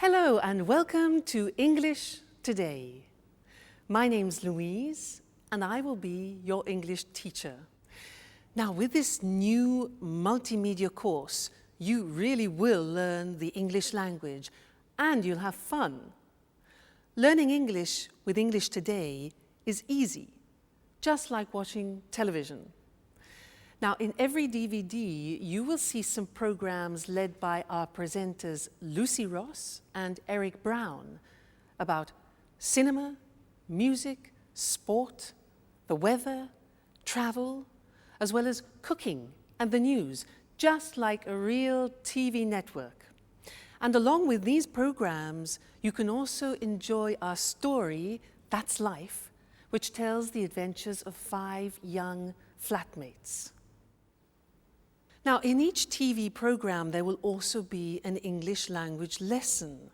Hello and welcome to English Today. My name's Louise and I will be your English teacher. Now with this new multimedia course, you really will learn the English language and you'll have fun. Learning English with English Today is easy, just like watching television. Now, in every DVD, you will see some programs led by our presenters Lucy Ross and Eric Brown about cinema, music, sport, the weather, travel, as well as cooking and the news, just like a real TV network. And along with these programs, you can also enjoy our story, That's Life, which tells the adventures of 5 young flatmates. Now, in each TV program, there will also be an English language lesson.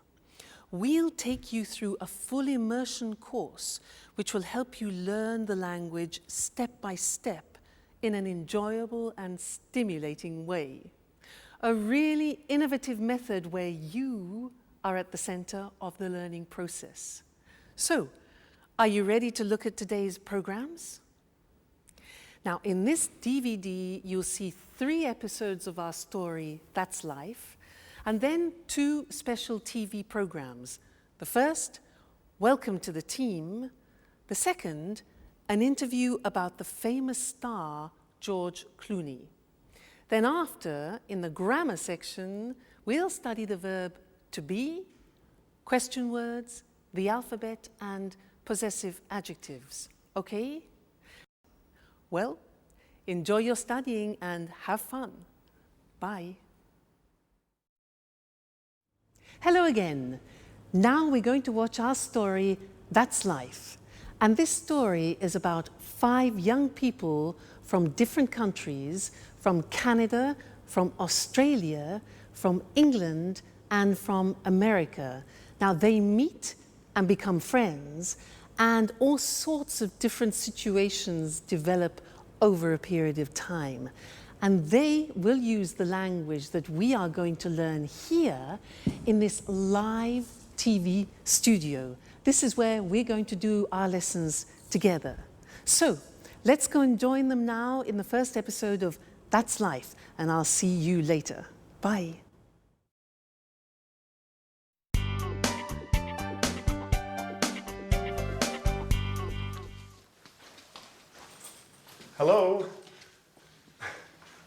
We'll take you through a full immersion course, which will help you learn the language step by step in an enjoyable and stimulating way. A really innovative method where you are at the center of the learning process. So, are you ready to look at today's programs? Now, in this DVD, you'll see 3 episodes of our story, That's Life, and then 2 special TV programs. The first, Welcome to the Team. The second, an interview about the famous star, George Clooney. Then after, in the grammar section, we'll study the verb to be, question words, the alphabet, and possessive adjectives. Okay? Well, enjoy your studying and have fun. Bye. Hello again. Now we're going to watch our story, That's Life. And this story is about 5 young people from different countries, from Canada, from Australia, from England, and from America. Now they meet and become friends, and all sorts of different situations develop over a period of time. And they will use the language that we are going to learn here in this live TV studio. This is where we're going to do our lessons together. So let's go and join them now in the first episode of That's Life, and I'll see you later. Bye. Hello,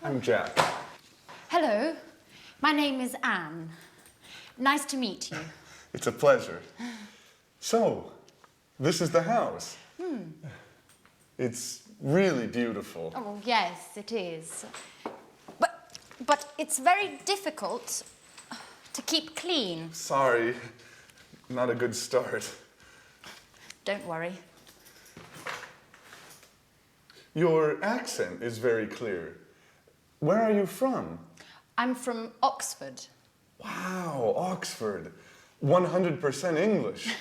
I'm Jack. Hello, my name is Anne. Nice to meet you. It's a pleasure. So, this is the house. It's really beautiful. Oh, yes, it is. But it's very difficult to keep clean. Sorry, not a good start. Don't worry. Your accent is very clear. Where are you from? I'm from Oxford. Wow, Oxford. 100% English.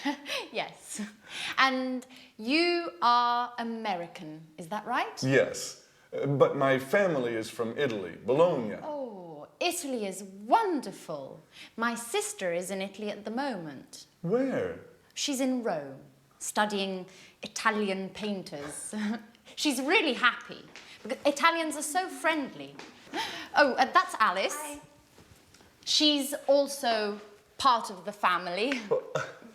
Yes. And you are American, is that right? Yes, but my family is from Italy, Bologna. Oh, Italy is wonderful. My sister is in Italy at the moment. Where? She's in Rome, studying Italian painters. She's really happy, because Italians are so friendly. Oh, that's Alice. Hi. She's also part of the family. Well,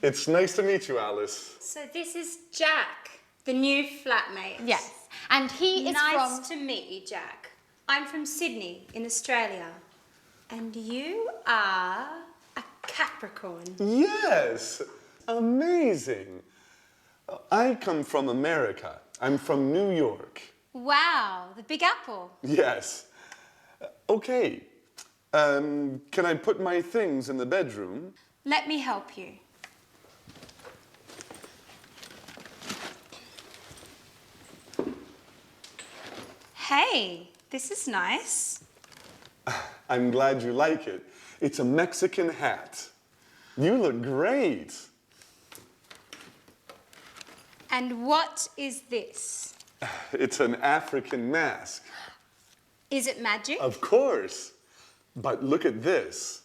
it's nice to meet you, Alice. So this is Jack, the new flatmate. Yes, and he is Nice to meet you, Jack. I'm from Sydney in Australia. And you are a Capricorn. Yes, amazing. I come from America. I'm from New York. Wow, the Big Apple. Yes. Okay. Can I put my things in the bedroom? Let me help you. Hey, this is nice. I'm glad you like it. It's a Mexican hat. You look great. And what is this? It's an African mask. Is it magic? Of course. But look at this.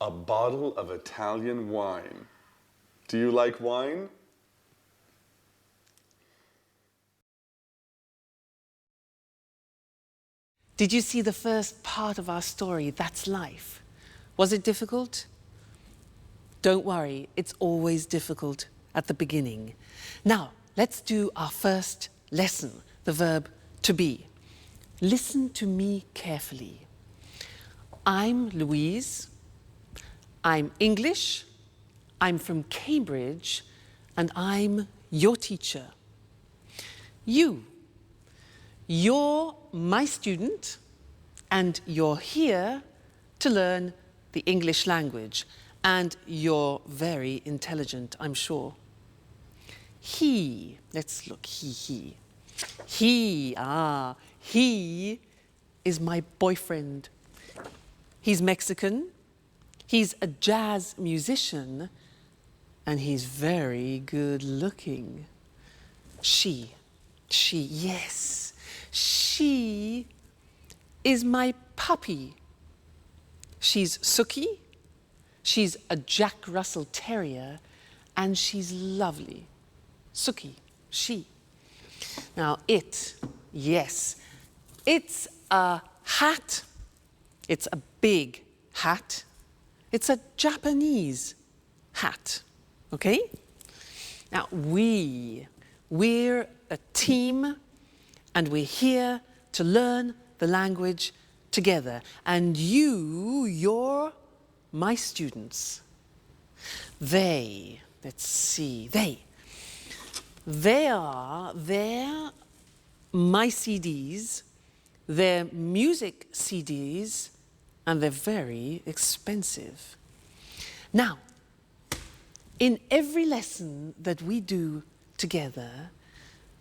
a bottle of Italian wine. Do you like wine? Did you see the first part of our story, That's Life? Was it difficult? Don't worry, it's always difficult at the beginning. Now, let's do our first lesson, the verb to be. Listen to me carefully. I'm Louise. I'm English. I'm from Cambridge, and I'm your teacher. You're my student, and you're here to learn the English language, and you're very intelligent, I'm sure. He, let's look, he is my boyfriend. He's Mexican, he's a jazz musician, and he's very good looking. She, yes, she is my puppy. She's Suki, she's a Jack Russell Terrier, and she's lovely. Suki, she. Now yes, it's a hat. It's a big hat. It's a Japanese hat, okay? Now we're a team, and we're here to learn the language together. And you're my students. They're my CDs, they're music CDs, and they're very expensive. Now, in every lesson that we do together,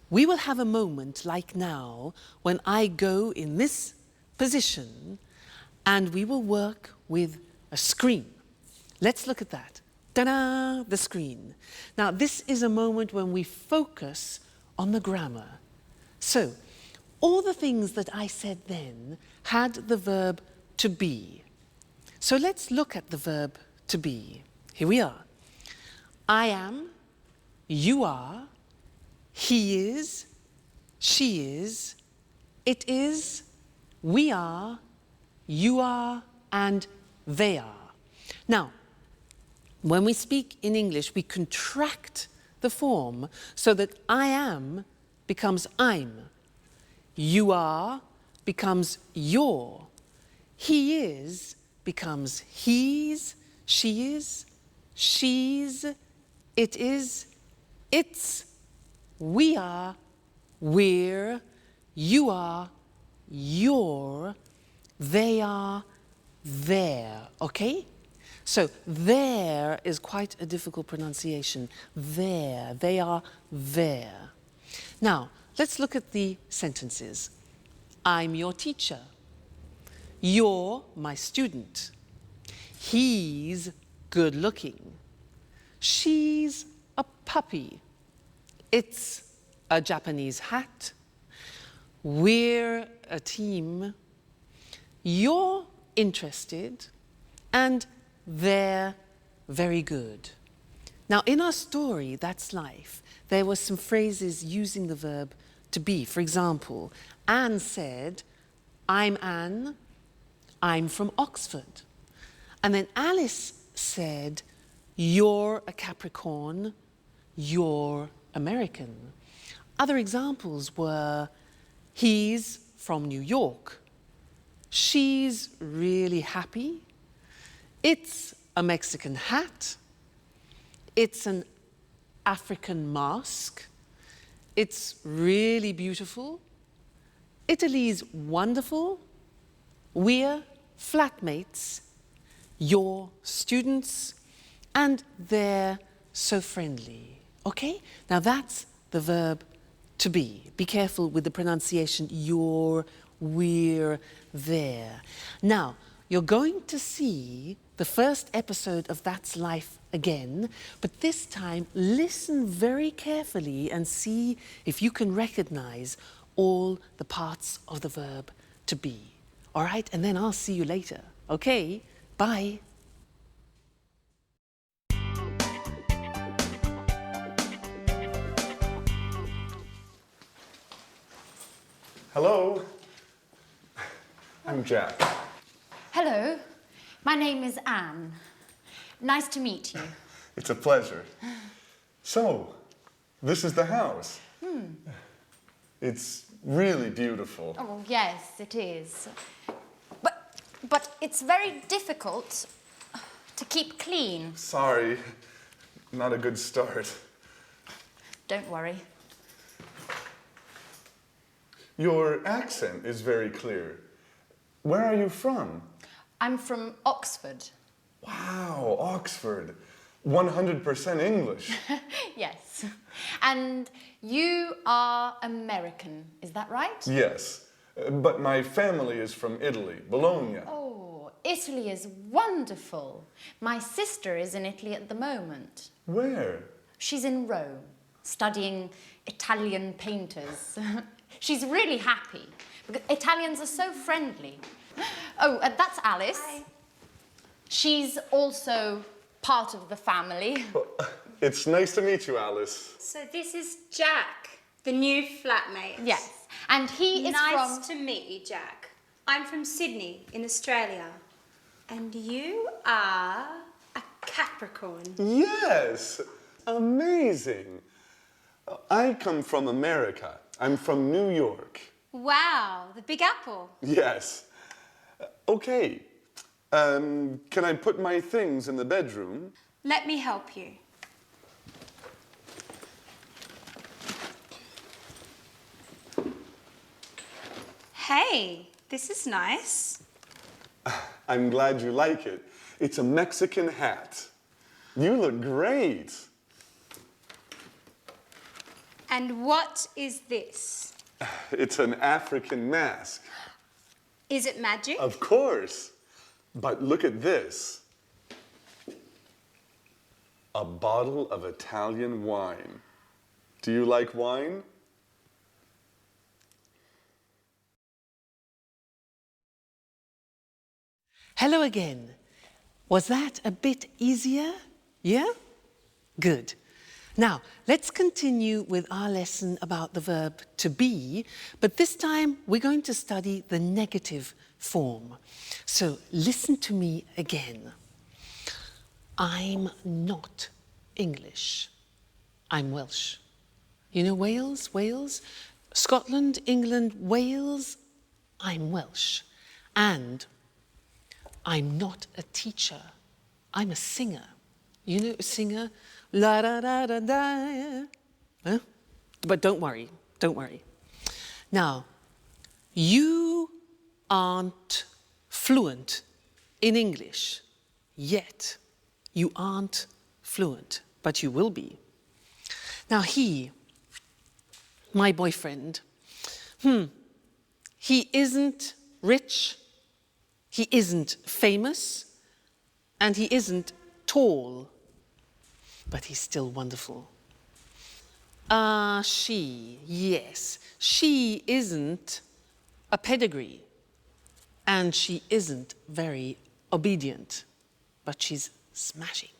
we will have a moment like now when I go in this position and we will work with a screen. Let's look at that. Ta-da! The screen. Now, this is a moment when we focus on the grammar. So, all the things that I said then had the verb to be. So let's look at the verb to be. Here we are. I am, you are, he is, she is, it is, we are, you are, and they are. Now, when we speak in English, we contract the form so that I am becomes I'm. You are becomes your. He is becomes he's, she is, she's, it is, it's, we are, we're, you are, you're, they are, they're, okay? So there is quite a difficult pronunciation. There, they are there. Now, let's look at the sentences. I'm your teacher. You're my student. He's good looking. She's a puppy. It's a Japanese hat. We're a team. You're interested, and they're very good. Now, in our story, That's Life, there were some phrases using the verb to be. For example, Anne said, I'm Anne, I'm from Oxford. And then Alice said, you're a Capricorn, you're American. Other examples were, he's from New York, she's really happy, it's a Mexican hat, it's an African mask, it's really beautiful, Italy's wonderful, we're flatmates, you're students, and they're so friendly. Okay? Now that's the verb to be. Be careful with the pronunciation, you're, we're, there. Now, you're going to see the first episode of That's Life again, but this time listen very carefully and see if you can recognize all the parts of the verb to be. All right? And then I'll see you later. Okay? Bye. Hello. I'm Jack. Hello, my name is Anne. Nice to meet you. It's a pleasure. So, this is the house. It's really beautiful. Oh, yes, it is. But it's very difficult to keep clean. Sorry, not a good start. Don't worry. Your accent is very clear. Where are you from? I'm from Oxford. Wow, Oxford. 100% English. Yes. And you are American, is that right? Yes, but my family is from Italy, Bologna. Oh, Italy is wonderful. My sister is in Italy at the moment. Where? She's in Rome, studying Italian painters. She's really happy, because Italians are so friendly. Oh, that's Alice. Hi. She's also part of the family. It's nice to meet you, Alice. So this is Jack, the new flatmate. Yes, and he is Nice to meet you, Jack. I'm from Sydney in Australia. And you are a Capricorn. Yes, amazing. I come from America. I'm from New York. Wow, the Big Apple. Yes. Okay. Can I put my things in the bedroom? Let me help you. Hey, this is nice. I'm glad you like it. It's a Mexican hat. You look great. And what is this? It's an African mask. Is it magic? Of course. But look at this. A bottle of Italian wine. Do you like wine? Hello again. Was that a bit easier? Yeah? Good. Now, let's continue with our lesson about the verb to be, but this time we're going to study the negative form. So listen to me again. I'm not English. I'm Welsh. You know Wales? Wales? Scotland, England, Wales? I'm Welsh. And I'm not a teacher. I'm a singer. You know a singer? La da da da da. Huh? But don't worry, don't worry. Now, you aren't fluent in English yet. You aren't fluent, but you will be. Now he, my boyfriend, he isn't rich, he isn't famous, and he isn't tall, but he's still wonderful. She, yes, she isn't a pedigree, and she isn't very obedient, but she's smashing.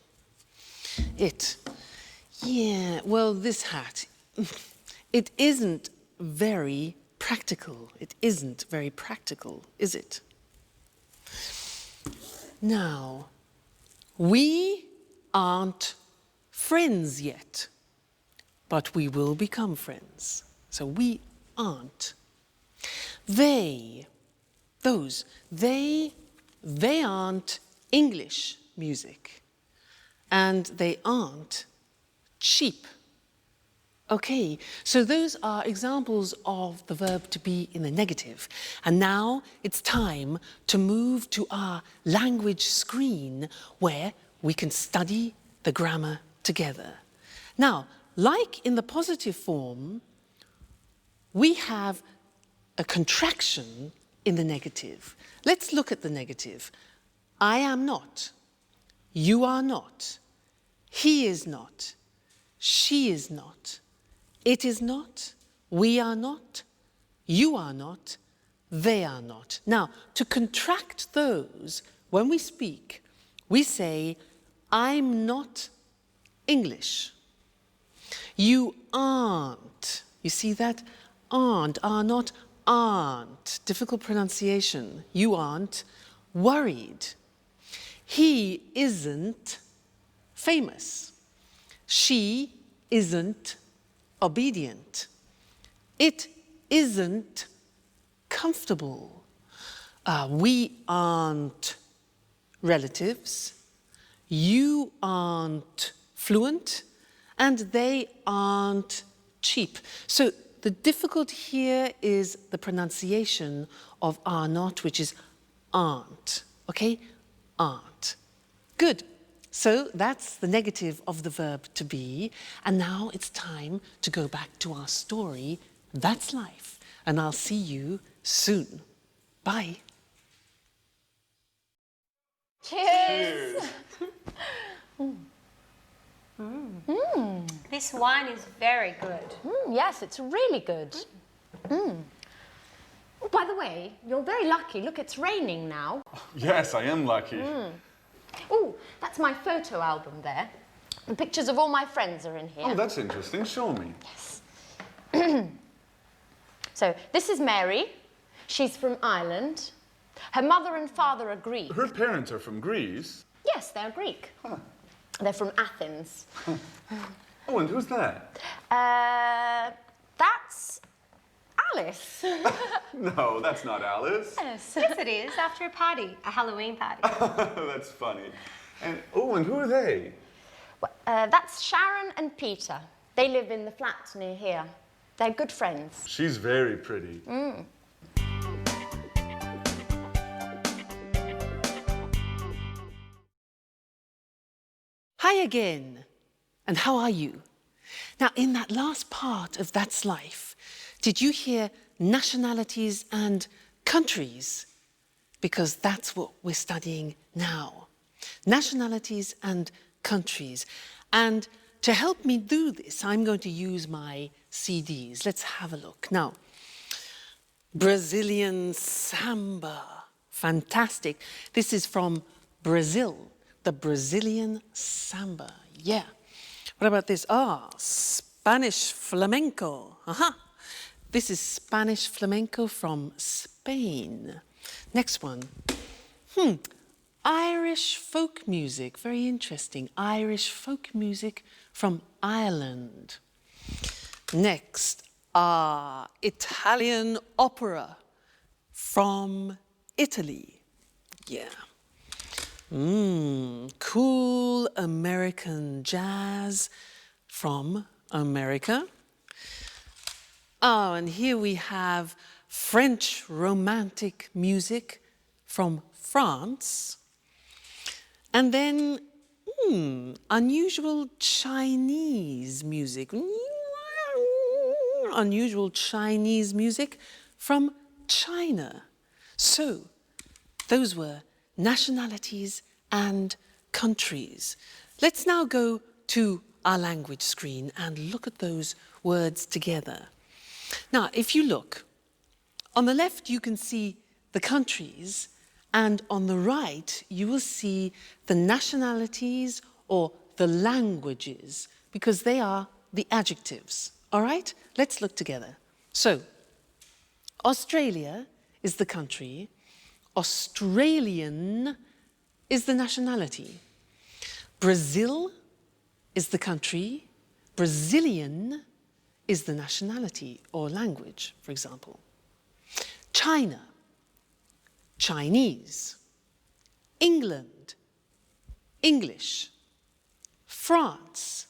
It, yeah, well, this hat, it isn't very practical. It isn't very practical, is it? Now, we aren't friends yet, but we will become friends. So we aren't. They, those, they aren't English music, and they aren't cheap. Okay, so those are examples of the verb to be in the negative. And now it's time to move to our language screen where we can study the grammar together. Now, like in the positive form, we have a contraction in the negative. Let's look at the negative. I am not. You are not. He is not. She is not. It is not. We are not. You are not. They are not. Now, to contract those, when we speak, we say, I'm not English. You aren't. You see that? Aren't, are not, aren't, difficult pronunciation, you aren't worried. He isn't famous. She isn't obedient. It isn't comfortable. We aren't relatives. You aren't fluent. And they aren't cheap. So the difficulty here is the pronunciation of are not, which is aren't. Okay? Aren't. Good. So that's the negative of the verb to be. And now it's time to go back to our story. That's life. And I'll see you soon. Bye. Cheers! This wine is very good. Yes, it's really good. Oh, by the way, you're very lucky. Look, it's raining now. Yes, I am lucky. Oh, that's my photo album there. The pictures of all my friends are in here. Oh, that's interesting. Show me. So, this is Mary. She's from Ireland. Her mother and father are Greek. Her parents are from Greece. Yes, they're Greek. Huh. They're from Athens. Oh, and who's that? That's Alice. No, that's not Alice. Yes. Yes, it is. After a party, a Halloween party. That's funny. And who are they? That's Sharon and Peter. They live in the flat near here. They're good friends. She's very pretty. Hi again. And how are you? Now, in that last part of That's Life, did you hear nationalities and countries? Because that's what we're studying now. Nationalities and countries. And to help me do this, I'm going to use my CDs. Let's have a look. Now, Brazilian samba. Fantastic. This is from Brazil. The Brazilian samba. Yeah. What about this? Spanish flamenco. This is Spanish flamenco from Spain. Next one. Irish folk music. Very interesting. Irish folk music from Ireland. Next, Italian opera from Italy. Yeah. Cool American jazz from America. Oh, and here we have French romantic music from France. And then unusual Chinese music. Unusual Chinese music from China. So, those were nationalities and countries. Let's now go to our language screen and look at those words together. Now, if you look, on the left you can see the countries, and on the right you will see the nationalities or the languages, because they are the adjectives. All right? Let's look together. So, Australia is the country. Australian is the nationality. Brazil is the country. Brazilian is the nationality or language, for example. China, Chinese. England, English. France,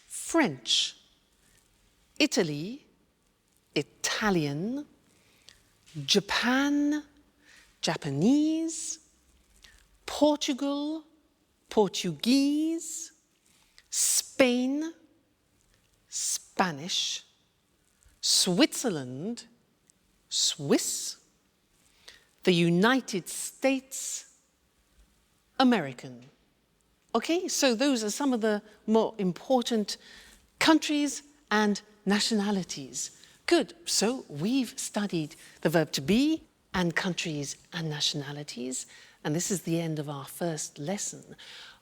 French. Italy, Italian. Japan, Japanese. Portugal, Portuguese. Spain, Spanish. Switzerland, Swiss. The United States, American. Okay, so those are some of the more important countries and nationalities. Good, so we've studied the verb to be and countries and nationalities, and this is the end of our first lesson.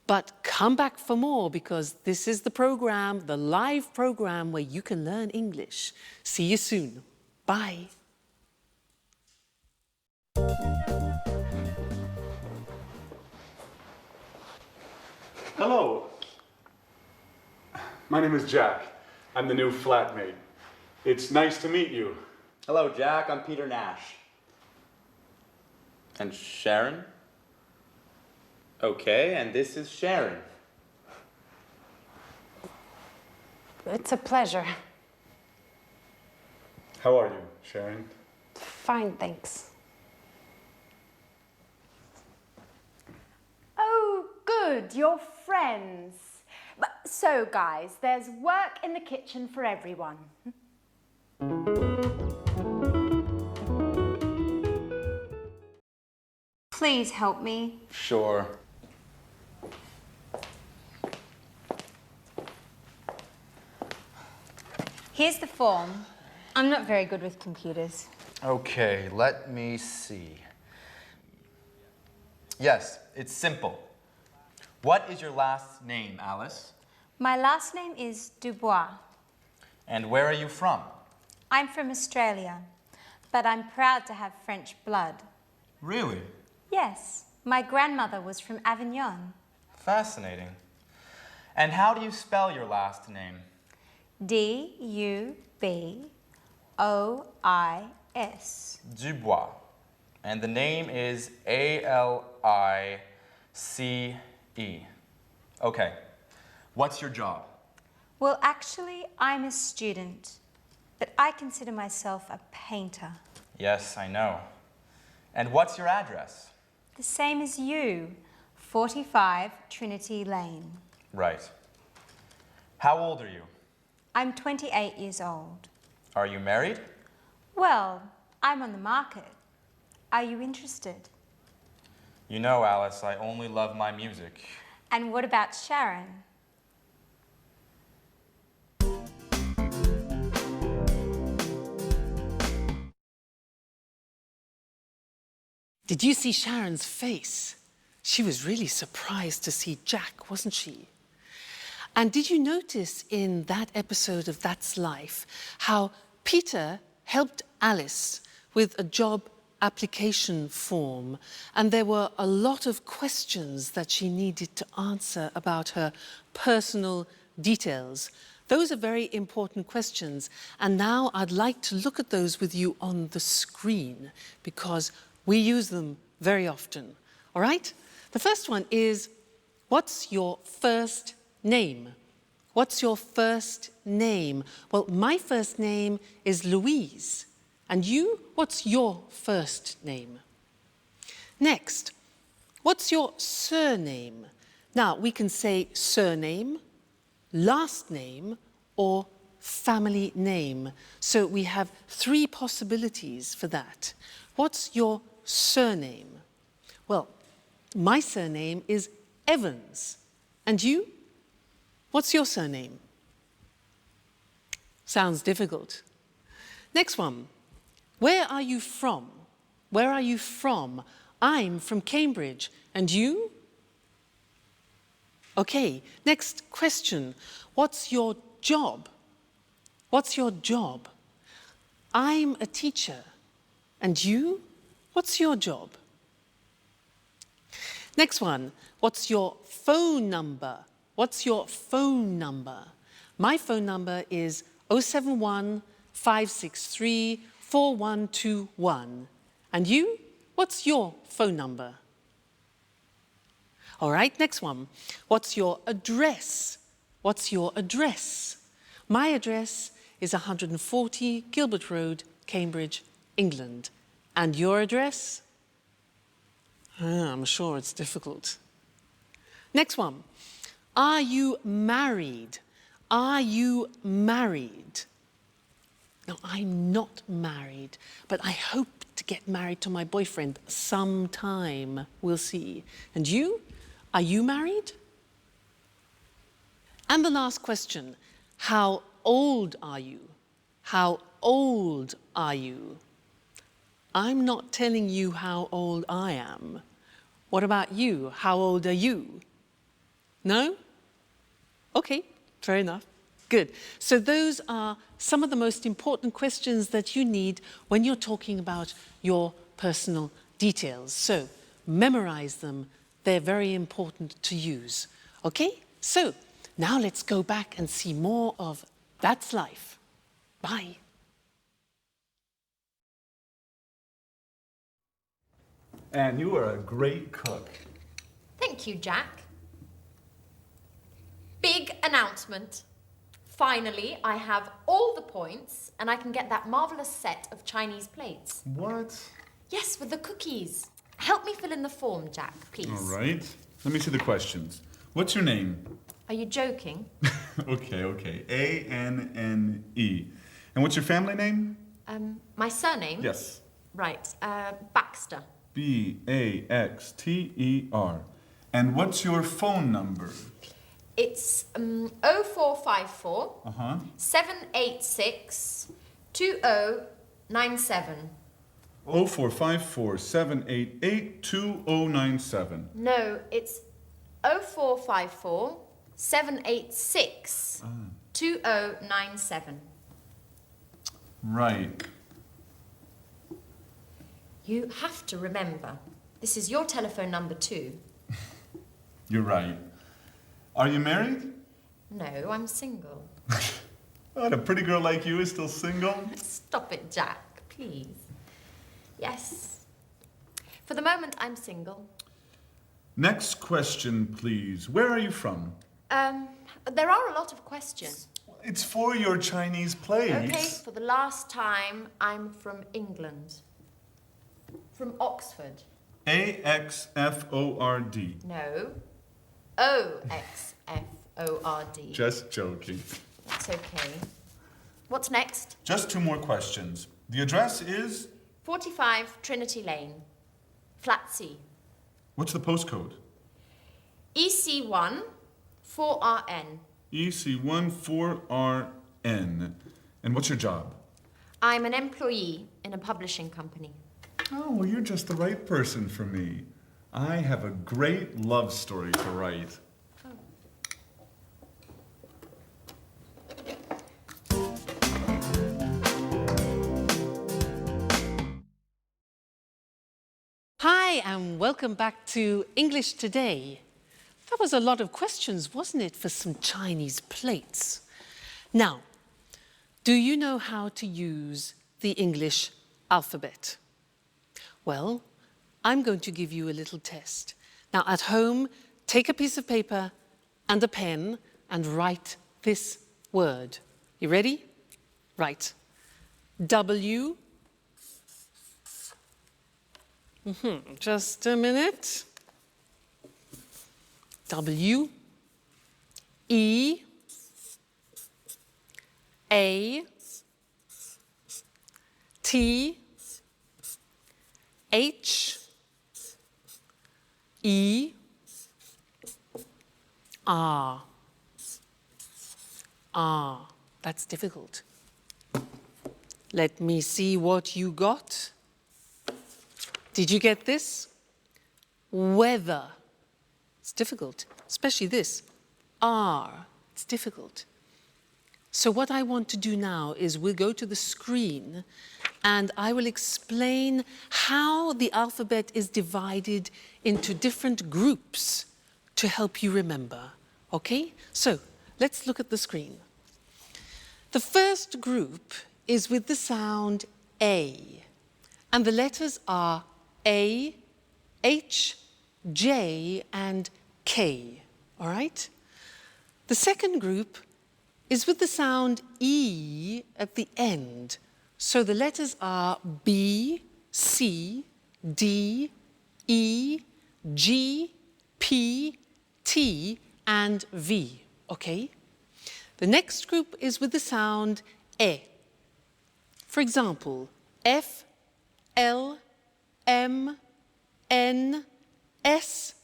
But come back for more, because this is the program, the live program where you can learn English. See you soon. Bye. Hello. My name is Jack. I'm the new flatmate. It's nice to meet you. Hello, Jack. I'm Peter Nash. And Sharon? Okay, and this is Sharon. It's a pleasure. How are you, Sharon? Fine, thanks. Oh, good, you're friends. So, guys, there's work in the kitchen for everyone. Please help me. Sure. Here's the form. I'm not very good with computers. Okay, let me see. Yes, it's simple. What is your last name, Alice? My last name is Dubois. And where are you from? I'm from Australia, but I'm proud to have French blood. Really? Yes, my grandmother was from Avignon. Fascinating. And how do you spell your last name? D-U-B-O-I-S. Dubois. And the name is A-L-I-C-E. Okay. What's your job? Well, actually, I'm a student, but I consider myself a painter. Yes, I know. And what's your address? The same as you, 45 Trinity Lane. Right. How old are you? I'm 28 years old. Are you married? Well, I'm on the market. Are you interested? You know, Alice, I only love my music. And what about Sharon? Did you see Sharon's face? She was really surprised to see Jack, wasn't she? And did you notice in that episode of That's Life how Peter helped Alice with a job application form, and there were a lot of questions that she needed to answer about her personal details. Those are very important questions, and now I'd like to look at those with you on the screen because we use them very often. All right? The first one is, what's your first name? What's your first name? Well, my first name is Louise. And you, what's your first name? Next, what's your surname? Now, we can say surname, last name, or family name. So we have three possibilities for that. What's your surname? Well, my surname is Evans. And you? What's your surname? Sounds difficult. Next one. Where are you from? Where are you from? I'm from Cambridge. And you? Okay, next question. What's your job? What's your job? I'm a teacher. And you? What's your job? Next one. What's your phone number? What's your phone number? My phone number is 071 563 4121. And you? What's your phone number? All right, next one. What's your address? What's your address? My address is 140 Gilbert Road, Cambridge, England. And your address? I'm sure it's difficult. Next one. Are you married? Are you married? Now, I'm not married, but I hope to get married to my boyfriend sometime. We'll see. And you? Are you married? And the last question. How old are you? How old are you? I'm not telling you how old I am. What about you? How old are you? No? Okay, fair enough. Good. So those are some of the most important questions that you need when you're talking about your personal details. So memorize them. They're very important to use. Okay? So now let's go back and see more of That's Life. Bye. And you are a great cook. Thank you, Jack. Big announcement. Finally, I have all the points and I can get that marvelous set of Chinese plates. What? Yes, with the cookies. Help me fill in the form, Jack, please. All right. Let me see the questions. What's your name? Are you joking? Okay. A-N-N-E. And what's your family name? My surname? Yes. Right, Baxter. B-A-X-T-E-R. And what's your phone number? It's 0454 Uh-huh. 786 2097. 0454 788 2097. No, it's 0454 786 2097. Right. You have to remember, this is your telephone number too. You're right. Are you married? No, I'm single. What, a pretty girl like you is still single? Stop it, Jack, please. Yes. For the moment, I'm single. Next question, please. Where are you from? There are a lot of questions. It's for your Chinese plates. Okay, for the last time, I'm from England. From Oxford. A-X-F-O-R-D. No. O-X-F-O-R-D. Just joking. That's okay. What's next? Just 2 more questions. The address is? 45 Trinity Lane. Flat C. What's the postcode? EC1 4RN. EC1 4RN. And what's your job? I'm an employee in a publishing company. Oh, well, you're just the right person for me. I have a great love story to write. Hi, and welcome back to English Today. That was a lot of questions, wasn't it, for some Chinese plates? Now, do you know how to use the English alphabet? Well, I'm going to give you a little test. Now, at home, take a piece of paper and a pen and write this word. You ready? Write W. Just a minute. W, E, A, T, H, E, R. R. That's difficult. Let me see what you got. Did you get this? Weather. It's difficult, especially this. R. It's difficult. So what I want to do now is we'll go to the screen and I will explain how the alphabet is divided into different groups to help you remember. Okay? So let's look at the screen. The first group is with the sound A, and the letters are A, H, J, and K, all right? The second group is with the sound E at the end. So the letters are B, C, D, E, G, P, T, and V, okay? The next group is with the sound E. For example, F, L, M, N, S,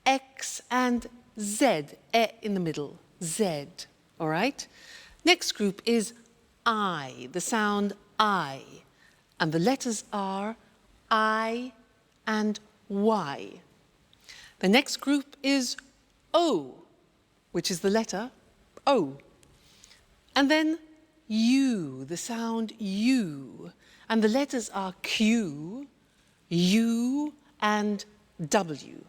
X, and Z, E in the middle, Z, all right? Next group is I, the sound I, and the letters are I and Y. The next group is O, which is the letter O. And then U, the sound U, and the letters are Q, U and W.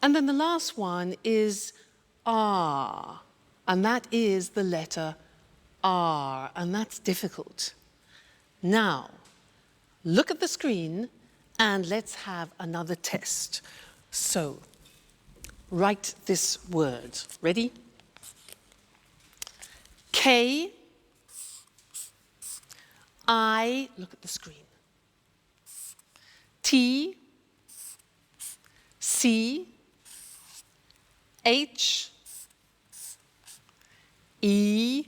And then the last one is R, and that is the letter R, and that's difficult. Now, look at the screen and let's have another test. So, write this word. Ready? K, I, look at the screen. T, C, H, E,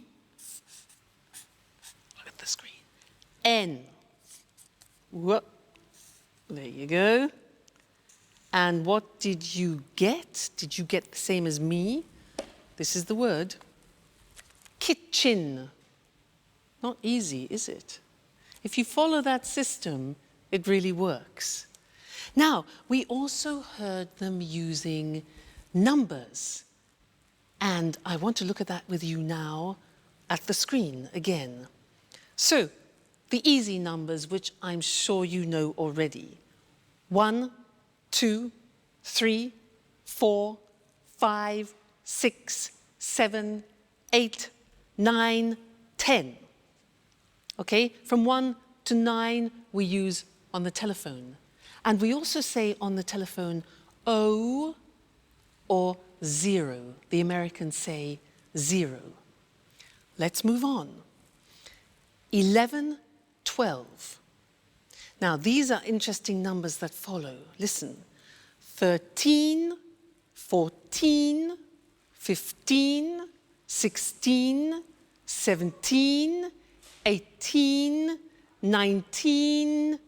look at the screen, N. Whoop. There you go. And what did you get? Did you get the same as me? This is the word. Kitchen. Not easy, is it? If you follow that system, it really works. Now, we also heard them using numbers. And I want to look at that with you now at the screen again. So, the easy numbers, which I'm sure you know already. 1, 2, 3, 4, 5, 6, 7, 8, 9, 10. Okay, from 1 to 9 we use on the telephone. And we also say on the telephone O or 0. The Americans say 0. Let's move on. 11, 12. Now these are interesting numbers that follow. Listen. 13, 14, 15, 16, 17, 18, 19,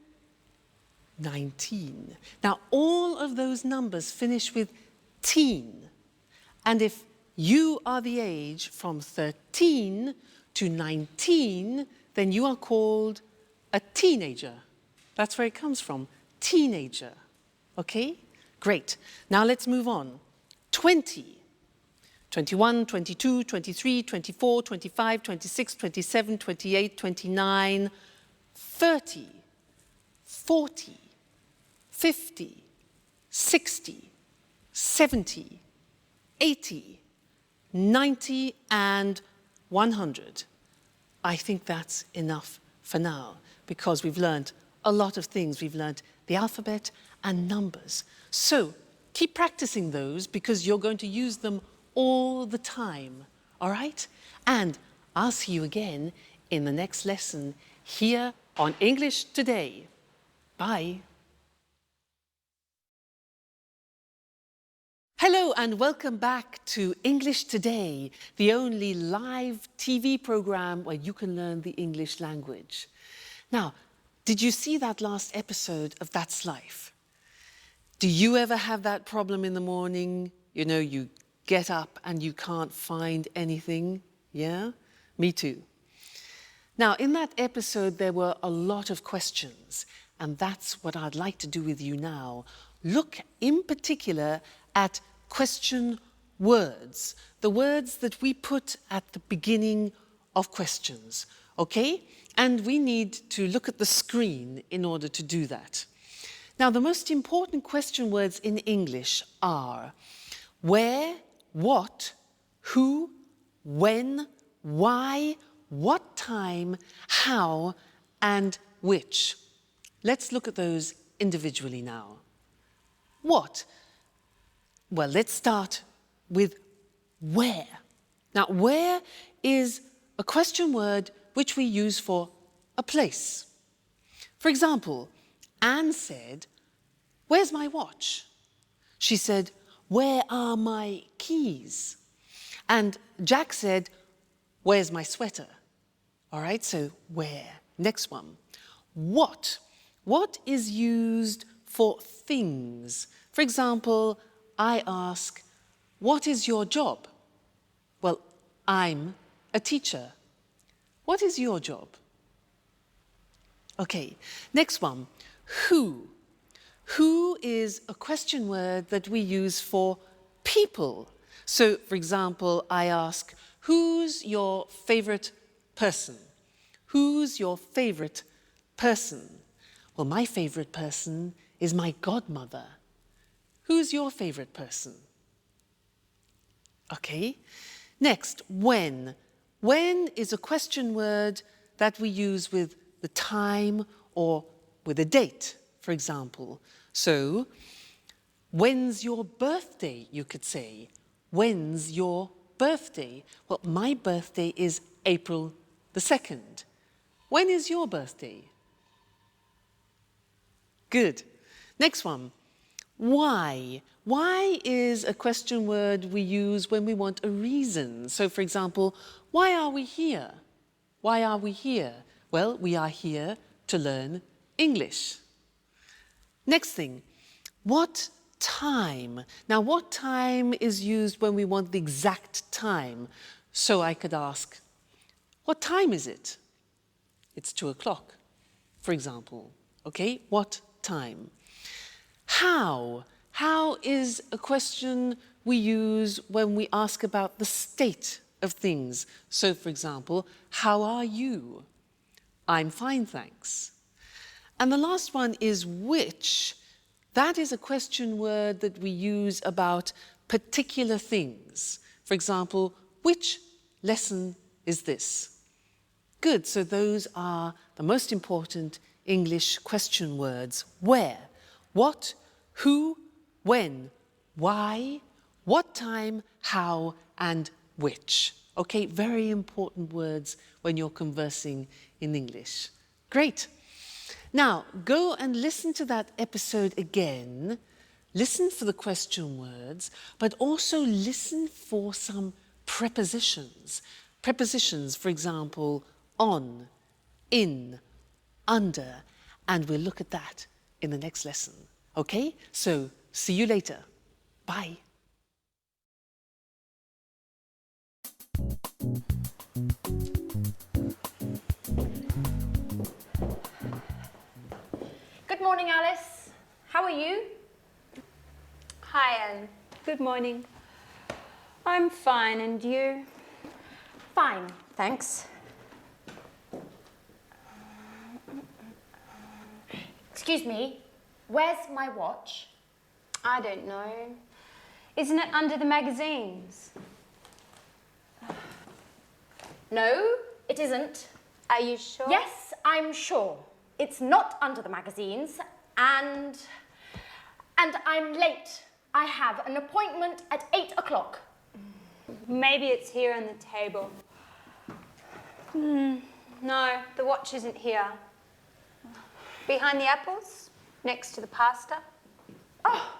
19. Now all of those numbers finish with teen. And if you are the age from 13 to 19, then you are called a teenager. That's where it comes from, teenager. Okay? Great. Now let's move on. 20. 21, 22, 23, 24, 25, 26, 27, 28, 29, 30, 40, 50, 60, 70, 80, 90, and 100. I think that's enough for now because we've learned a lot of things. We've learned the alphabet and numbers. So keep practicing those because you're going to use them all the time, all right? And I'll see you again in the next lesson here on English Today. Bye. Hello and welcome back to English Today, the only live TV program where you can learn the English language. Now, did you see that last episode of That's Life? Do you ever have that problem in the morning? You know, you get up and you can't find anything? Yeah? Me too. Now, in that episode, there were a lot of questions, and that's what I'd like to do with you now. Look in particular at question words, the words that we put at the beginning of questions, okay? And we need to look at the screen in order to do that. Now, the most important question words in English are where, what, who, when, why, what time, how, and which. Let's look at those individually now. What? Well, let's start with where. Now, where is a question word which we use for a place. For example, Anne said, "Where's my watch?" She said, "Where are my keys?" And Jack said, "Where's my sweater?" All right, so where. Next one. What? What is used for things? For example, I ask, "What is your job?" Well, I'm a teacher. What is your job? Okay, next one. Who? Who is a question word that we use for people. So, for example, I ask, "Who's your favorite person?" Who's your favorite person? Well, my favorite person is my godmother. Who's your favorite person? Okay. Next, when. When is a question word that we use with the time or with a date, for example. So, when's your birthday, you could say. When's your birthday? Well, my birthday is April the 2nd. When is your birthday? Good. Next one. Why? Why is a question word we use when we want a reason. So, for example, why are we here? Why are we here? Well, we are here to learn English. Next thing, what time? Now, what time is used when we want the exact time? So I could ask, what time is it? It's 2 o'clock, for example. Okay, what time? How? How is a question we use when we ask about the state of things. So, for example, how are you? I'm fine, thanks. And the last one is which. That is a question word that we use about particular things. For example, which lesson is this? Good, so those are the most important English question words. Where, what, who, when, why, what time, how, and which. Okay, very important words when you're conversing in English. Great. Now, go and listen to that episode again. Listen for the question words, but also listen for some prepositions. Prepositions, for example, on, in, under, and we'll look at that in the next lesson. Okay? So, see you later. Bye. Good morning, Alice. How are you? Hi, Anne. Good morning. I'm fine, and you? Fine, thanks. Excuse me, where's my watch? I don't know. Isn't it under the magazines? No, it isn't. Are you sure? Yes, I'm sure. It's not under the magazines, and I'm late. I have an appointment at 8 o'clock. Maybe it's here on the table. No, the watch isn't here. Behind the apples, next to the pasta. Oh,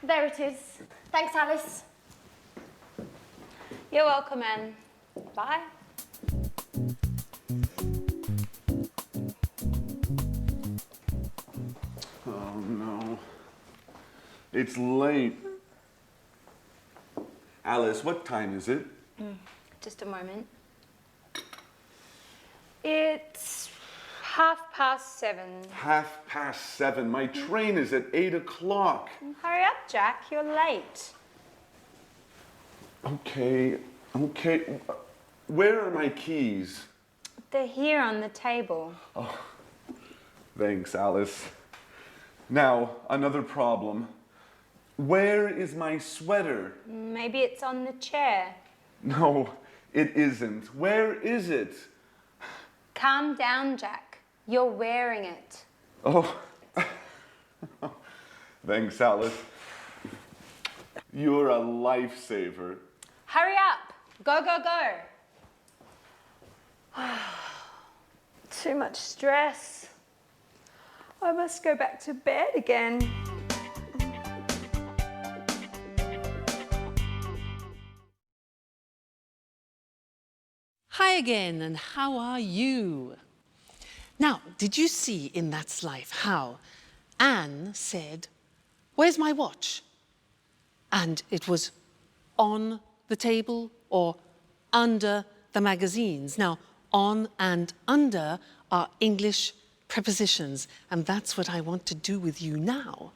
there it is. Thanks, Alice. You're welcome, Anne. Bye. Oh no. It's late. Alice, what time is it? Just a moment. It's 7:30. 7:30. My train is at 8 o'clock. Hurry up, Jack. You're late. Okay. Where are my keys? They're here on the table. Thanks, Alice. Now, another problem. Where is my sweater? Maybe it's on the chair. No, it isn't. Where is it? Calm down, Jack. You're wearing it. Oh, thanks, Alice. You're a lifesaver. Hurry up. Go, go, go. Too much stress. I must go back to bed again. Hi again, and how are you? Now, did you see in That's Life how Anne said, "Where's my watch?" And it was on the table or under the magazines. Now, on and under are English prepositions, and that's what I want to do with you now.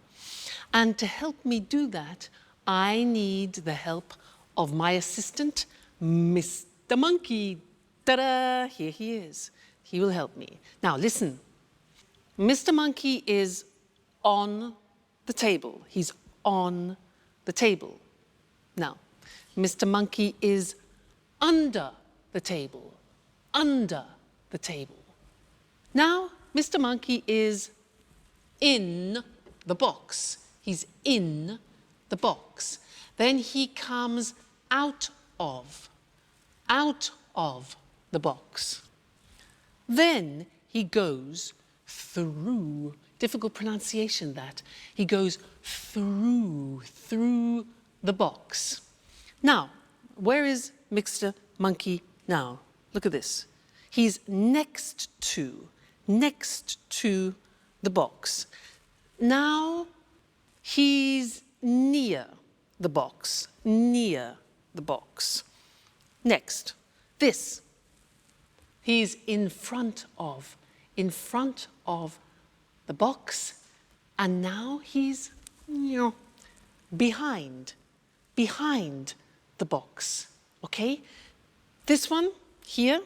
And to help me do that, I need the help of my assistant, Mr. Monkey. Ta-da! Here he is. He will help me. Now, listen. Mr. Monkey is on the table. He's on the table. Now, Mr. Monkey is under the table. Under the table. Now, Mr. Monkey is in the box. He's in the box. Then he comes out of the box. Then he goes through, difficult pronunciation that. He goes through the box. Now, where is Mr. Monkey now? Look at this. He's next to the box. Now he's near the box, near the box. Next, this. He's in front of the box, and now he's behind the box, okay? This one here,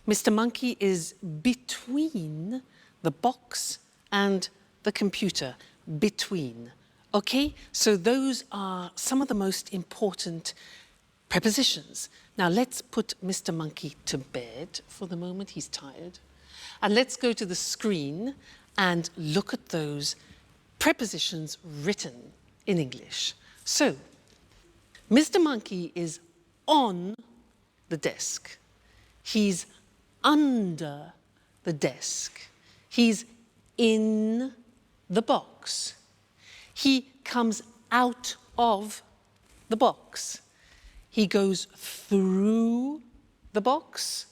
Mr. Monkey is between the box and the computer, between, okay? So those are some of the most important prepositions. Now let's put Mr. Monkey to bed for the moment, he's tired. And let's go to the screen and look at those prepositions written in English. So, Mr. Monkey is on the desk. He's under the desk. He's in the box. He comes out of the box. He goes through the box.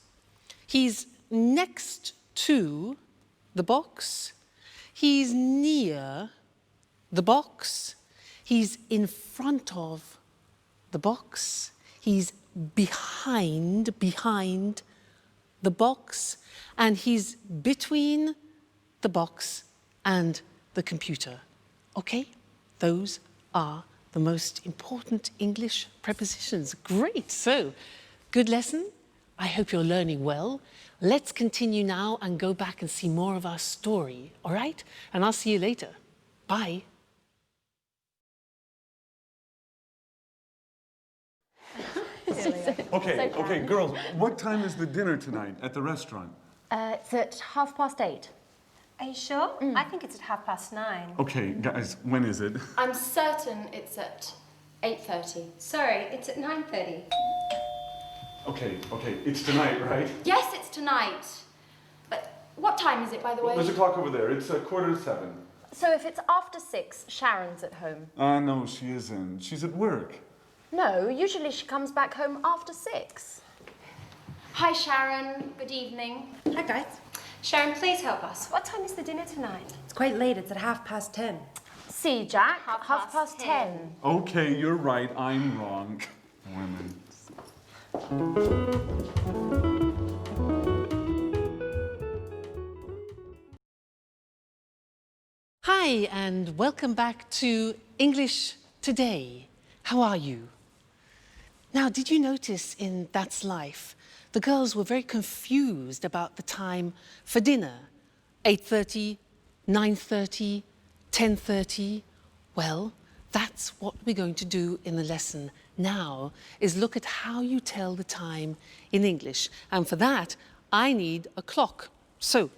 He's next to the box. He's near the box. He's in front of the box. He's behind the box. And he's between the box and the computer. Okay? Those are the most important English prepositions. Great. So, good lesson. I hope you're learning well. Let's continue now and go back and see more of our story. All right? And I'll see you later. Bye. Okay, girls, what time is the dinner tonight at the restaurant? It's at 8:30. Are you sure? I think it's at 9:30. Okay, guys, when is it? I'm certain it's at 8:30. Sorry, it's at 9:30. Okay, it's tonight, right? Yes, it's tonight. But what time is it, by the way? There's a clock over there. It's 7:15. So if it's after 6, Sharon's at home. No, she isn't. She's at work. No, usually she comes back home after 6. Hi, Sharon. Good evening. Hi, guys. Sharon, please help us. What time is the dinner tonight? It's quite late. It's at 10:30. See, Jack, Half past 10. Okay, you're right. I'm wrong. Women. Hi, and welcome back to English Today. How are you? Now, did you notice in That's Life, the girls were very confused about the time for dinner? 8:30, 9:30, 10:30? Well, that's what we're going to do in the lesson now, is look at how you tell the time in English. And for that, I need a clock. So,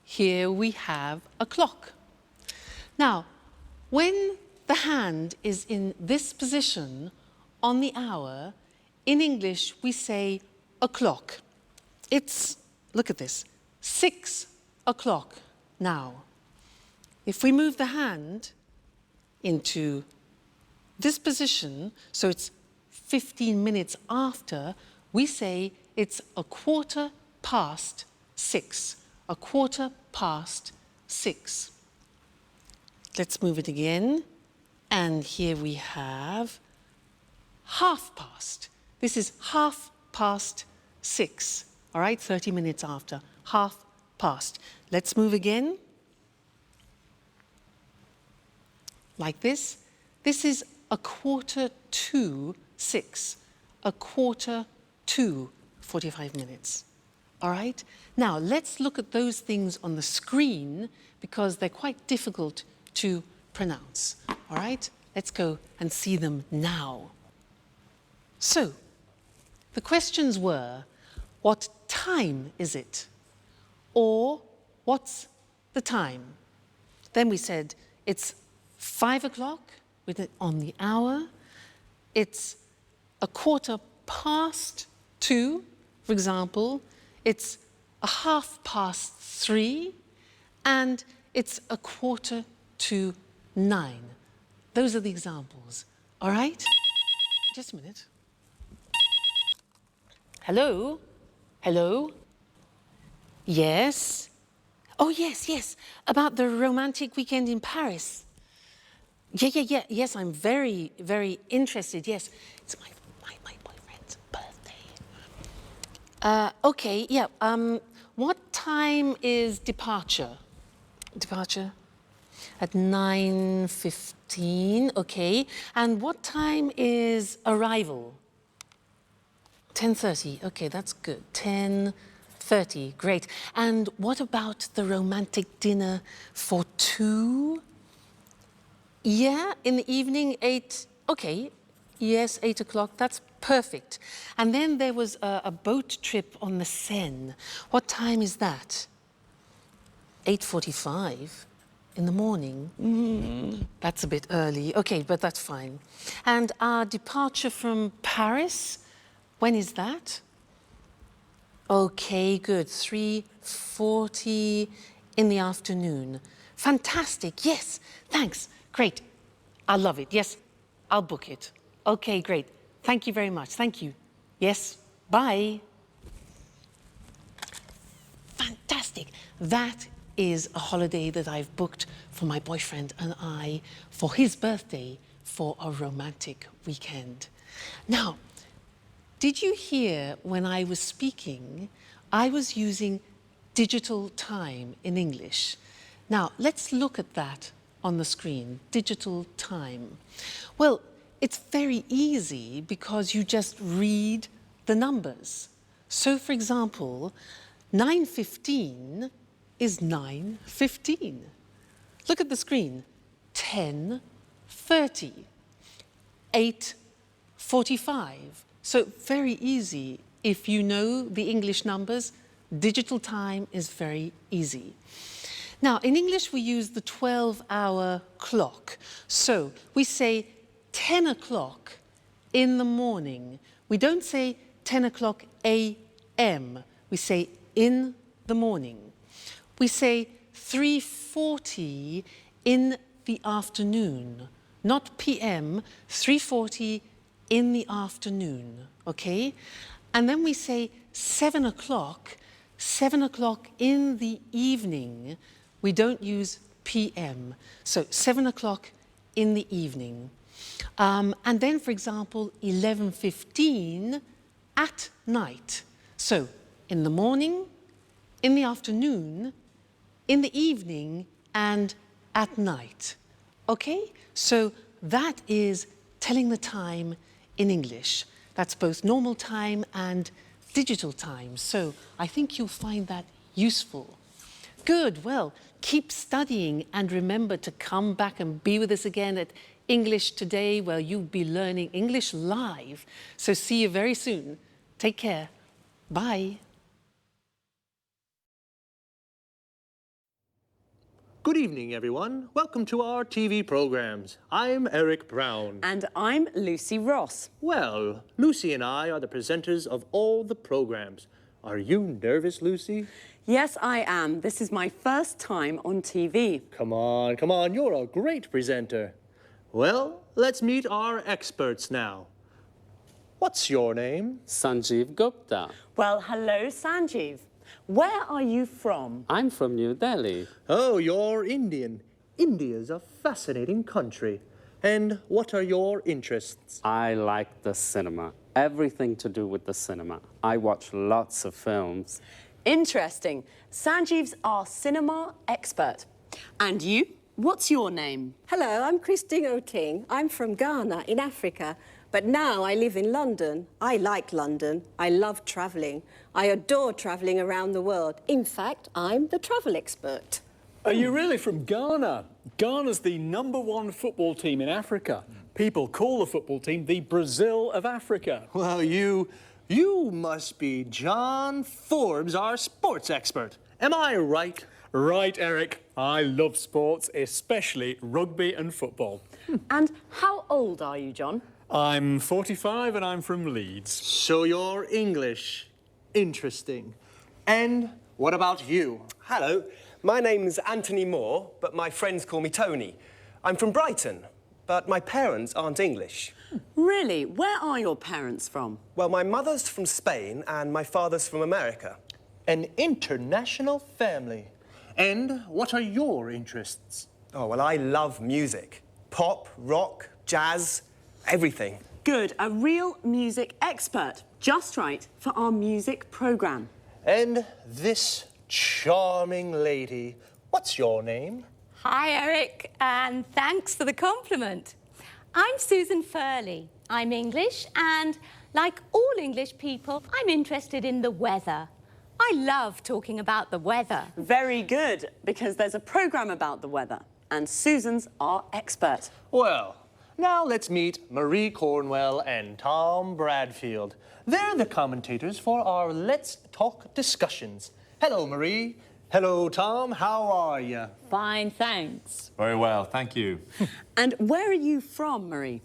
here we have a clock. Now, when the hand is in this position on the hour, in English we say o'clock. It's, look at this, 6 o'clock now. If we move the hand into this position, so it's 15 minutes after, we say it's 6:15. 6:15. Let's move it again. And here we have 6:30. This is 6:30. All right, 30 minutes after. 6:30. Let's move again. Like this. This is 6:45. 6:45. 45 minutes. all right? Now, let's look at those things on the screen because they're quite difficult to pronounce, all right? Let's go and see them now. So, the questions were, what time is it? Or, what's the time? Then we said, it's 5 o'clock with it on the hour. It's 2:15, for example. It's 3:30, and it's 8:45. Those are the examples, all right? Just a minute. Hello? Hello? Yes? Oh, yes, yes, about the romantic weekend in Paris. Yes, I'm very, very interested, yes. It's my boyfriend's birthday. Okay, yeah, what time is departure? Departure? At 9:15, okay. And what time is arrival? 10:30, okay, that's good. 10:30, great. And what about the romantic dinner for 2? Yeah, in the evening, 8, okay. Yes, 8 o'clock, that's perfect. And then there was a boat trip on the Seine. What time is that? 8:45 in the morning. That's a bit early. Okay, but that's fine. And our departure from Paris, when is that? Okay, good. 3:40 in the afternoon. Fantastic. Yes, thanks. Great. I love it. Yes, I'll book it. Okay, great. Thank you very much. Thank you. Yes, bye. Fantastic. That is a holiday that I've booked for my boyfriend and I for his birthday for a romantic weekend. Now, did you hear when I was speaking, I was using digital time in English. Now, let's look at that on the screen, digital time. Well, it's very easy because you just read the numbers. So, for example, 9:15 is 9:15. Look at the screen, 10:30, 8:45. So very easy. If you know the English numbers, digital time is very easy. Now, in English, we use the 12-hour clock. So we say 10 o'clock in the morning. We don't say 10 o'clock a.m. We say in the morning. We say 3:40 in the afternoon, not p.m., 3:40 in the afternoon, okay? And then we say 7 o'clock in the evening. We don't use p.m., so 7 o'clock in the evening. And then, for example, 11:15 at night. So in the morning, in the afternoon, in the evening, and at night. Okay? So that is telling the time in English. That's both normal time and digital time. So I think you'll find that useful. Good. Well, keep studying and remember to come back and be with us again at English Today, where you'll be learning English live. So see you very soon. Take care. Bye. Good evening, everyone. Welcome to our TV programs. I'm Eric Brown. And I'm Lucy Ross. Well, Lucy and I are the presenters of all the programs. Are you nervous, Lucy? Yes, I am. This is my first time on TV. Come on, you're a great presenter. Well, let's meet our experts now. What's your name? Sanjeev Gupta. Well, hello, Sanjeev. Where are you from? I'm from New Delhi. Oh, you're Indian. India's a fascinating country. And what are your interests? I like the cinema. Everything to do with the cinema. I watch lots of films. Interesting. Sanjeev's our cinema expert. And you? What's your name? Hello, I'm Christine Oting. I'm from Ghana in Africa. But now I live in London. I like London. I love travelling. I adore travelling around the world. In fact, I'm the travel expert. Are you really from Ghana? Ghana's the #1 football team in Africa. People call the football team the Brazil of Africa. Well, you must be John Forbes, our sports expert. Am I right? Right, Eric. I love sports, especially rugby and football. And how old are you, John? I'm 45 and I'm from Leeds. So you're English. Interesting. And what about you? Hello, my name's Anthony Moore, but my friends call me Tony. I'm from Brighton, but my parents aren't English. Really? Where are your parents from? Well, my mother's from Spain and my father's from America. An international family. And what are your interests? Oh, well, I love music. Pop, rock, jazz, everything. Good, a real music expert. Just right for our music programme. And this charming lady, what's your name? Hi, Eric, and thanks for the compliment. I'm Susan Furley. I'm English, and like all English people, I'm interested in the weather. I love talking about the weather. Very good, because there's a programme about the weather, and Susan's our expert. Well, now let's meet Marie Cornwell and Tom Bradfield. They're the commentators for our Let's Talk discussions. Hello, Marie. Hello, Tom. How are you? Fine, thanks. Very well, thank you. And where are you from, Marie?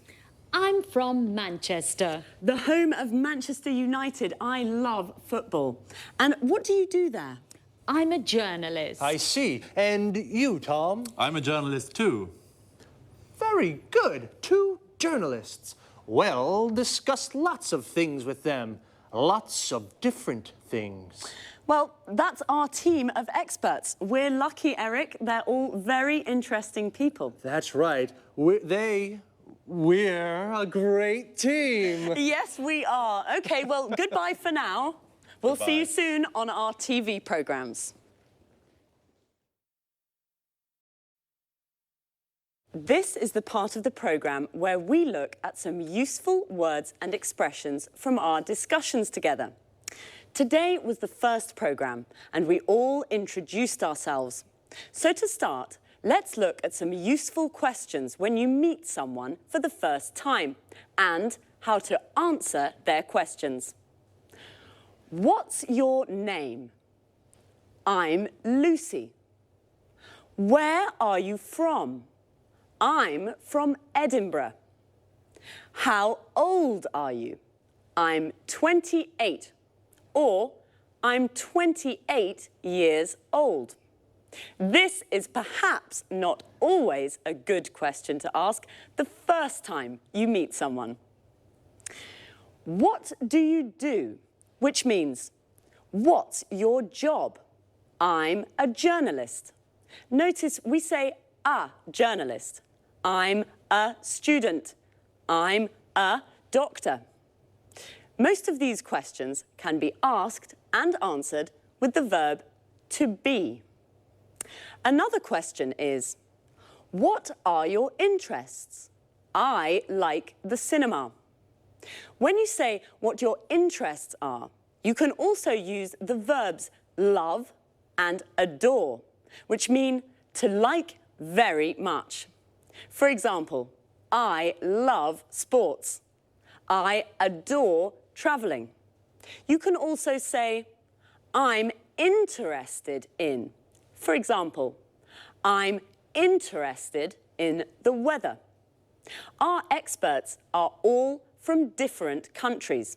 I'm from Manchester. The home of Manchester United. I love football. And what do you do there? I'm a journalist. I see. And you, Tom? I'm a journalist too. Very good. 2 journalists. Well, discuss lots of things with them. Lots of different things. Well, that's our team of experts. We're lucky, Eric. They're all very interesting people. That's right. We're a great team. Yes, we are. OK, well, goodbye for now. We'll see you soon on our TV programmes. This is the part of the programme where we look at some useful words and expressions from our discussions together. Today was the first programme, and we all introduced ourselves. So to start, let's look at some useful questions when you meet someone for the first time, and how to answer their questions. What's your name? I'm Lucy. Where are you from? I'm from Edinburgh. How old are you? I'm 28. Or, I'm 28 years old. This is perhaps not always a good question to ask the first time you meet someone. What do you do? Which means, what's your job? I'm a journalist. Notice we say a journalist. I'm a student. I'm a doctor. Most of these questions can be asked and answered with the verb to be. Another question is, what are your interests? I like the cinema. When you say what your interests are, you can also use the verbs love and adore, which mean to like very much. For example, I love sports. I adore travelling. You can also say, I'm interested in. For example, I'm interested in the weather. Our experts are all from different countries.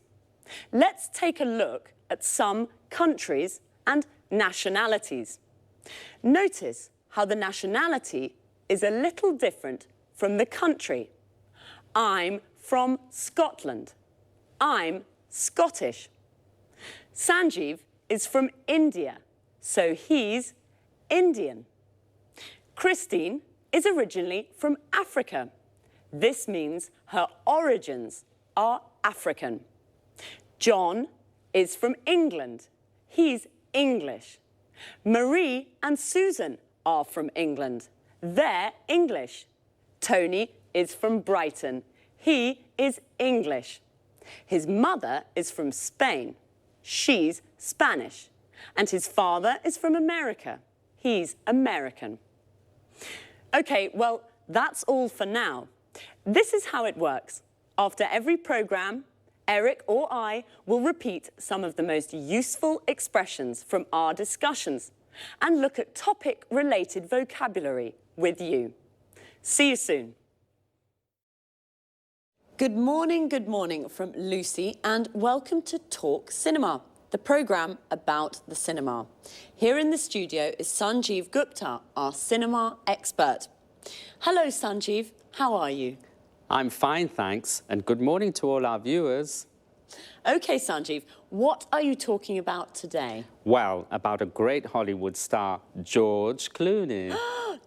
Let's take a look at some countries and nationalities. Notice how the nationality is a little different from the country. I'm from Scotland. I'm Scottish. Sanjeev is from India, so he's Indian. Christine is originally from Africa. This means her origins are African. John is from England. He's English. Marie and Susan are from England. They're English. Tony is from Brighton. He is English. His mother is from Spain. She's Spanish. And his father is from America. He's American. OK, well, that's all for now. This is how it works. After every programme, Eric or I will repeat some of the most useful expressions from our discussions and look at topic-related vocabulary with you. See you soon. Good morning from Lucy, and welcome to Talk Cinema, the programme about the cinema. Here in the studio is Sanjeev Gupta, our cinema expert. Hello, Sanjeev. How are you? I'm fine, thanks, and good morning to all our viewers. OK, Sanjeev, what are you talking about today? Well, about a great Hollywood star, George Clooney.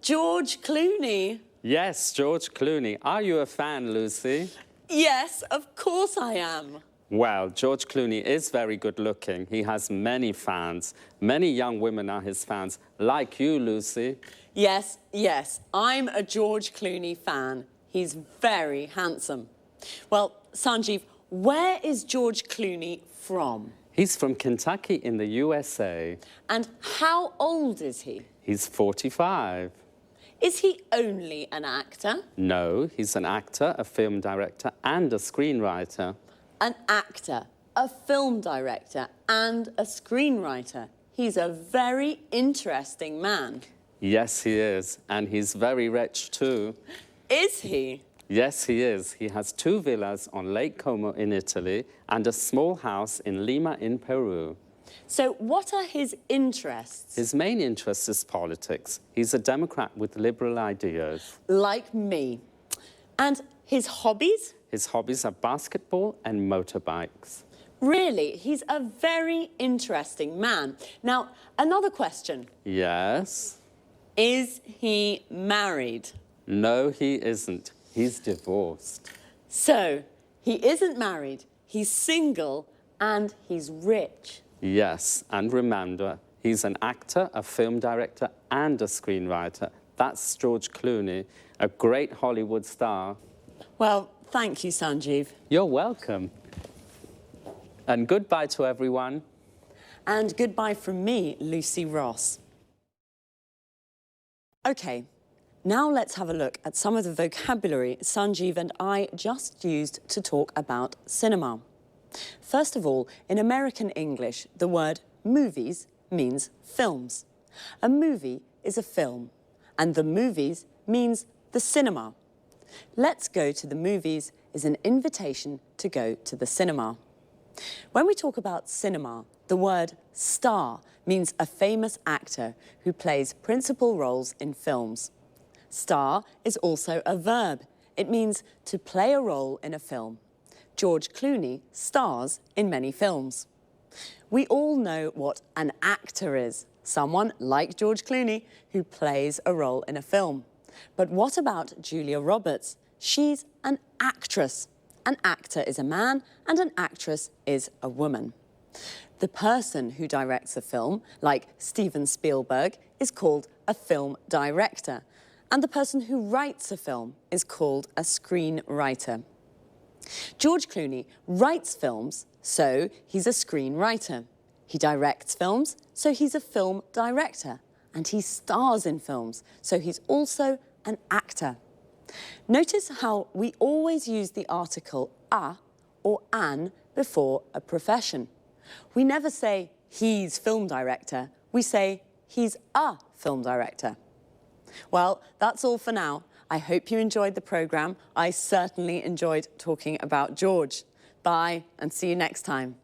George Clooney? Yes, George Clooney. Are you a fan, Lucy? Yes, of course I am. Well, George Clooney is very good looking. He has many fans. Many young women are his fans, like you, Lucy. Yes, I'm a George Clooney fan. He's very handsome. Well, Sanjeev, where is George Clooney from? He's from Kentucky in the USA. And how old is he? He's 45. Is he only an actor? No, he's an actor, a film director, and a screenwriter. An actor, a film director, and a screenwriter. He's a very interesting man. Yes, he is. And he's very rich, too. Is he? Yes, he is. He has 2 villas on Lake Como in Italy and a small house in Lima in Peru. So what are his interests? His main interest is politics. He's a Democrat with liberal ideas. Like me. And his hobbies? His hobbies are basketball and motorbikes. Really? He's a very interesting man. Now, another question. Yes? Is he married? No, he isn't. He's divorced. So, he isn't married, he's single, and he's rich. Yes, and remember, he's an actor, a film director, and a screenwriter. That's George Clooney, a great Hollywood star. Well, thank you, Sanjeev. You're welcome. And goodbye to everyone. And goodbye from me, Lucy Ross. OK, now let's have a look at some of the vocabulary Sanjeev and I just used to talk about cinema. First of all, in American English, the word movies means films. A movie is a film, and the movies means the cinema. Let's go to the movies is an invitation to go to the cinema. When we talk about cinema, the word star means a famous actor who plays principal roles in films. Star is also a verb. It means to play a role in a film. George Clooney stars in many films. We all know what an actor is, someone like George Clooney who plays a role in a film. But what about Julia Roberts? She's an actress. An actor is a man and an actress is a woman. The person who directs a film, like Steven Spielberg, is called a film director. And the person who writes a film is called a screenwriter. George Clooney writes films, so he's a screenwriter. He directs films, so he's a film director. And he stars in films, so he's also an actor. Notice how we always use the article a or an before a profession. We never say he's film director, we say he's a film director. Well, that's all for now. I hope you enjoyed the programme. I certainly enjoyed talking about George. Bye, and see you next time.